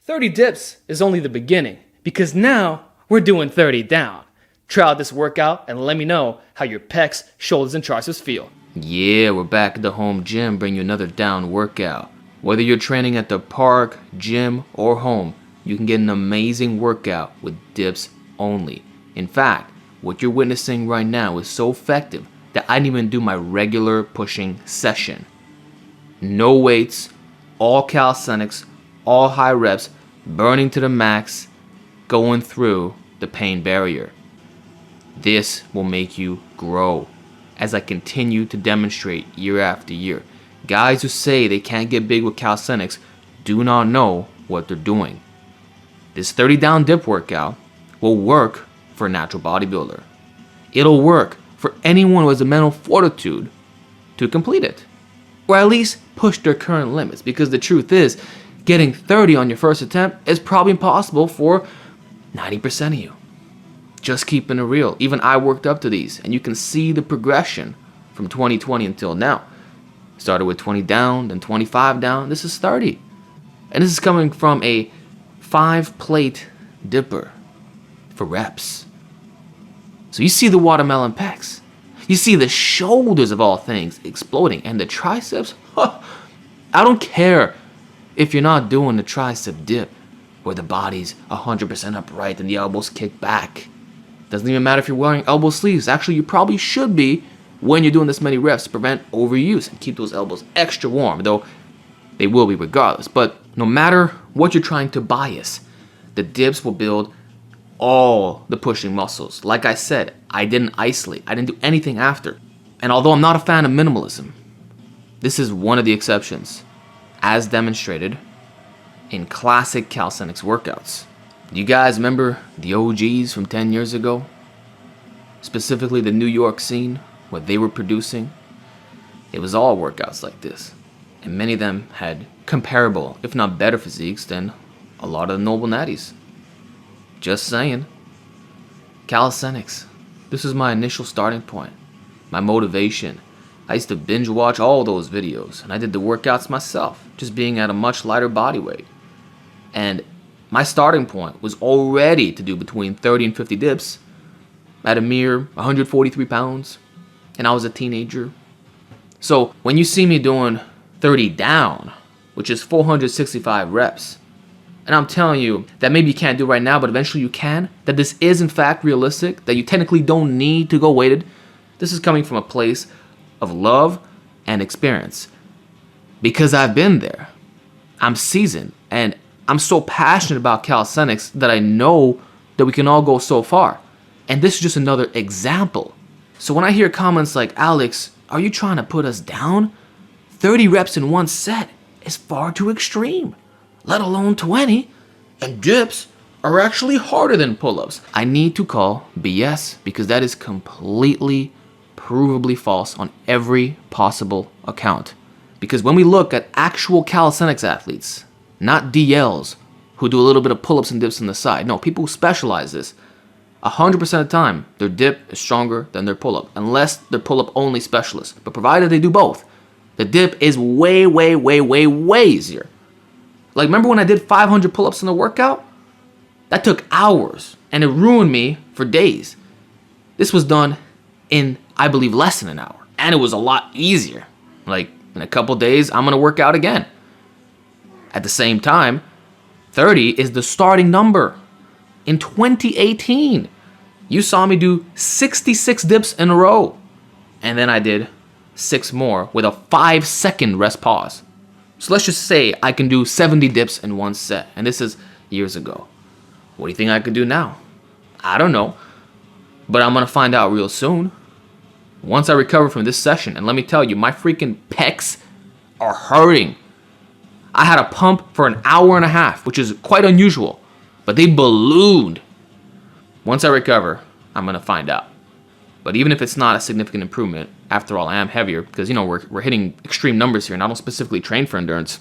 30 dips is only the beginning, because now we're doing 30 down. Try out this workout and let me know how your pecs, shoulders, and triceps feel. Yeah, we're back at the home gym bringing you another down workout. Whether you're training at the park, gym, or home, you can get an amazing workout with dips only. In fact, what you're witnessing right now is so effective that I didn't even do my regular pushing session. No weights, all calisthenics, all high reps, burning to the max, going through the pain barrier. This will make you grow as I continue to demonstrate year after year. Guys who say they can't get big with calisthenics do not know what they're doing. This 30 down dip workout will work for a natural bodybuilder. It'll work for anyone who has the mental fortitude to complete it, or at least push their current limits, because the truth is, getting 30 on your first attempt is probably impossible for 90% of you. Just keeping it real. Even I worked up to these, and you can see the progression from 2020 until now. Started with 20 down, then 25 down. This is 30. And this is coming from a 5-plate dipper for reps. So you see the watermelon pecs. You see the shoulders of all things exploding, and the triceps. I don't care if you're not doing the tricep dip where the body's 100% upright and the elbows kick back. Doesn't even matter if you're wearing elbow sleeves. Actually, you probably should be when you're doing this many reps to prevent overuse and keep those elbows extra warm, though they will be regardless. But no matter what you're trying to bias, the dips will build all the pushing muscles. Like I said, I didn't isolate. I didn't do anything after. And although I'm not a fan of minimalism, this is one of the exceptions, as demonstrated in classic calisthenics workouts. Do you guys remember the OGs from 10 years ago? Specifically the New York scene, what they were producing? It was all workouts like this. And many of them had comparable, if not better physiques than a lot of the noble natties. Just saying. Calisthenics. This was my initial starting point. My motivation. I used to binge watch all those videos, and I did the workouts myself, just being at a much lighter body weight. And my starting point was already to do between 30 and 50 dips at a mere 143 pounds, and I was a teenager. So when you see me doing 30 down, which is 465 reps, and I'm telling you that maybe you can't do right now, but eventually you can, that this is in fact realistic, that you technically don't need to go weighted, this is coming from a place of love and experience. Because I've been there. I'm seasoned, and I'm so passionate about calisthenics that I know that we can all go so far. And this is just another example. So when I hear comments like, Alex, are you trying to put us down? 30 reps in one set is far too extreme, let alone 20. And dips are actually harder than pull-ups. I need to call BS, because that is completely provably false on every possible account. Because when we look at actual calisthenics athletes, not DLs who do a little bit of pull-ups and dips on the side. No, people who specialize this. 100% of the time, their dip is stronger than their pull-up, unless they're pull-up only specialists. But provided they do both, the dip is way, way, way, way, way easier. Like, remember when I did 500 pull-ups in the workout? That took hours, and it ruined me for days. This was done in, I believe, less than an hour. And it was a lot easier. Like, in a couple days, I'm going to work out again. At the same time, 30 is the starting number. In 2018, you saw me do 66 dips in a row. And then I did 6 more with a 5-second rest pause. So let's just say I can do 70 dips in one set. And this is years ago. What do you think I could do now? I don't know. But I'm going to find out real soon. Once I recover from this session, and let me tell you, my freaking pecs are hurting. I had a pump for an hour and a half, which is quite unusual, but they ballooned. Once I recover, I'm going to find out. But even if it's not a significant improvement, after all, I am heavier, because, we're hitting extreme numbers here, and I don't specifically train for endurance.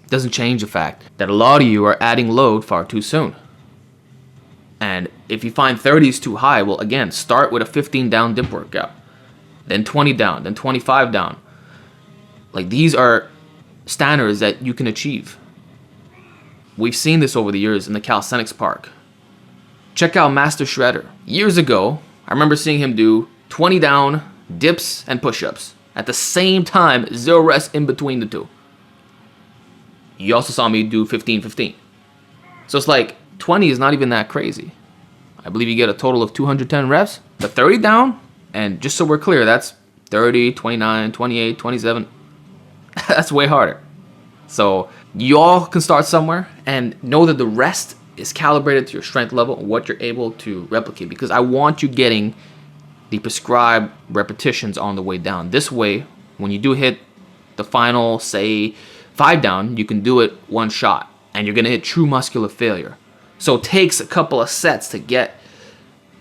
It doesn't change the fact that a lot of you are adding load far too soon. And if you find 30 is too high, well, again, start with a 15 down dip workout, then 20 down, then 25 down. Like, these are standards that you can achieve. We've seen this over the years in the calisthenics park. Check out Master Shredder. Years ago, I remember seeing him do 20 down, dips, and push-ups at the same time, 0 rest in between the two. You also saw me do 15-15. So it's like 20 is not even that crazy. I believe you get a total of 210 reps. The 30 down, and just so we're clear, that's 30, 29, 28, 27. That's way harder. So you all can start somewhere and know that the rest is calibrated to your strength level and what you're able to replicate, because I want you getting the prescribed repetitions on the way down. This way, when you do hit the final, say, 5 down, you can do it one shot and you're gonna hit true muscular failure. So it takes a couple of sets to get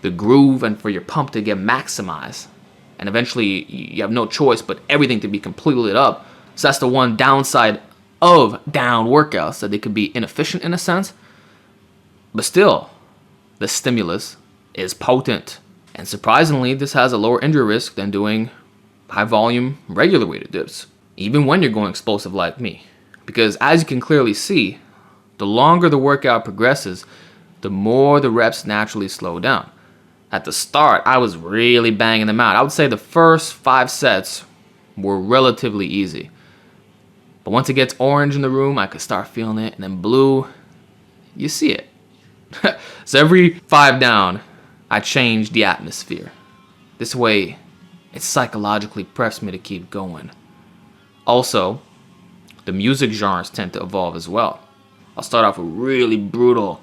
the groove and for your pump to get maximized. And eventually you have no choice but everything to be completely lit up. So that's the one downside of down workouts, that they could be inefficient in a sense. But still, the stimulus is potent. And surprisingly, this has a lower injury risk than doing high volume, regular weighted dips, even when you're going explosive like me. Because as you can clearly see, the longer the workout progresses, the more the reps naturally slow down. At the start, I was really banging them out. I would say the first 5 sets were relatively easy. But once it gets orange in the room, I could start feeling it. And then blue, you see it. So every 5 down, I change the atmosphere. This way, it psychologically preps me to keep going. Also, the music genres tend to evolve as well. I'll start off with really brutal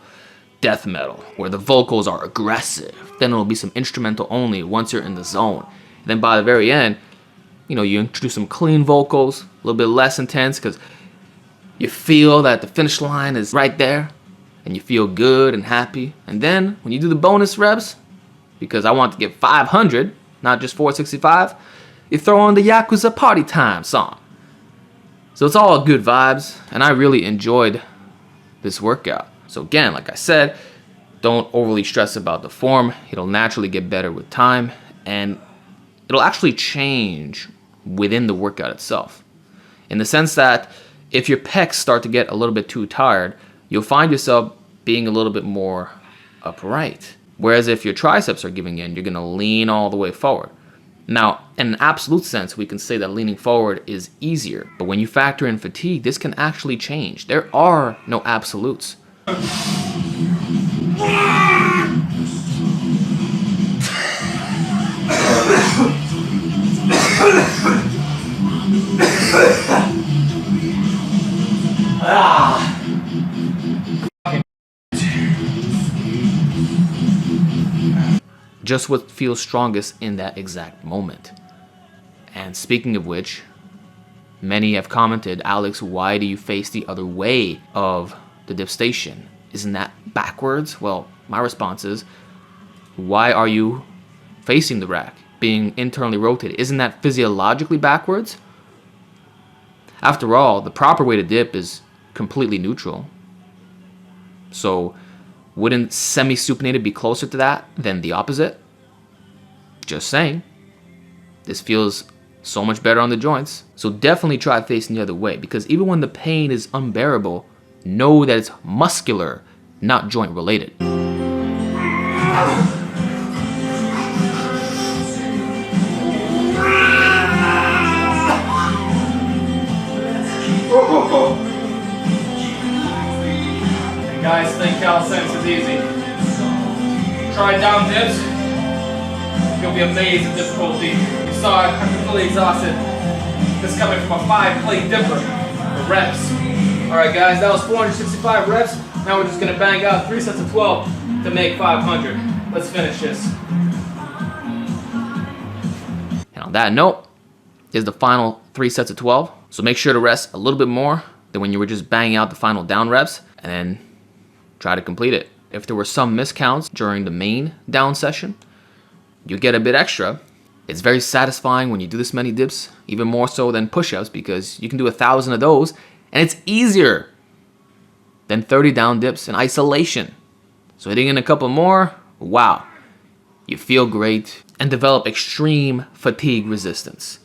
death metal, where the vocals are aggressive. Then it'll be some instrumental only once you're in the zone. And then by the very end, you introduce some clean vocals, a little bit less intense, because you feel that the finish line is right there, and you feel good and happy. And then when you do the bonus reps, because I want to get 500, not just 465, you throw on the Yakuza Party Time song. So it's all good vibes, and I really enjoyed this workout. So again, like I said, don't overly stress about the form. It'll naturally get better with time, and it'll actually change within the workout itself. In the sense that if your pecs start to get a little bit too tired, you'll find yourself being a little bit more upright. Whereas if your triceps are giving in, you're gonna lean all the way forward. Now, in an absolute sense, we can say that leaning forward is easier, but when you factor in fatigue, this can actually change. There are no absolutes. Just what feels strongest in that exact moment. And speaking of which, many have commented, Alex, why do you face the other way of the dip station? Isn't that backwards? Well, my response is, why are you facing the rack, being internally rotated? Isn't that physiologically backwards? After all, the proper way to dip is completely neutral. So wouldn't semi-supinated be closer to that than the opposite? Just saying. This feels so much better on the joints. So definitely try facing the other way, because even when the pain is unbearable, know that it's muscular, not joint related. Guys think calisthenics is easy. Try down dips. You'll be amazed at difficulty. You saw it, I'm completely exhausted. This is coming from a 5-plate dipper. The reps. Alright guys, that was 465 reps. Now we're just gonna bang out 3 sets of 12 to make 500. Let's finish this. And on that note, is the final 3 sets of 12. So make sure to rest a little bit more than when you were just banging out the final down reps, and then try to complete it. If there were some miscounts during the main down session, you get a bit extra. It's very satisfying when you do this many dips, even more so than push-ups, because you can do 1,000 of those, and it's easier than 30 down dips in isolation. So hitting in a couple more, wow, you feel great and develop extreme fatigue resistance.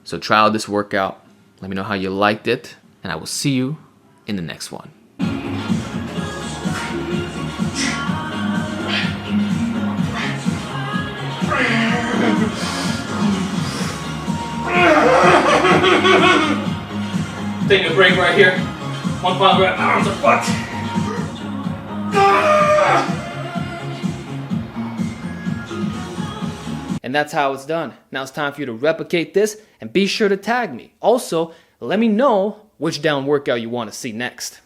So try out this workout. Let me know how you liked it, and I will see you in the next one. Taking a break right here. One final grab, my arms are fucked. And that's how it's done. Now it's time for you to replicate this and be sure to tag me. Also, let me know which down workout you want to see next.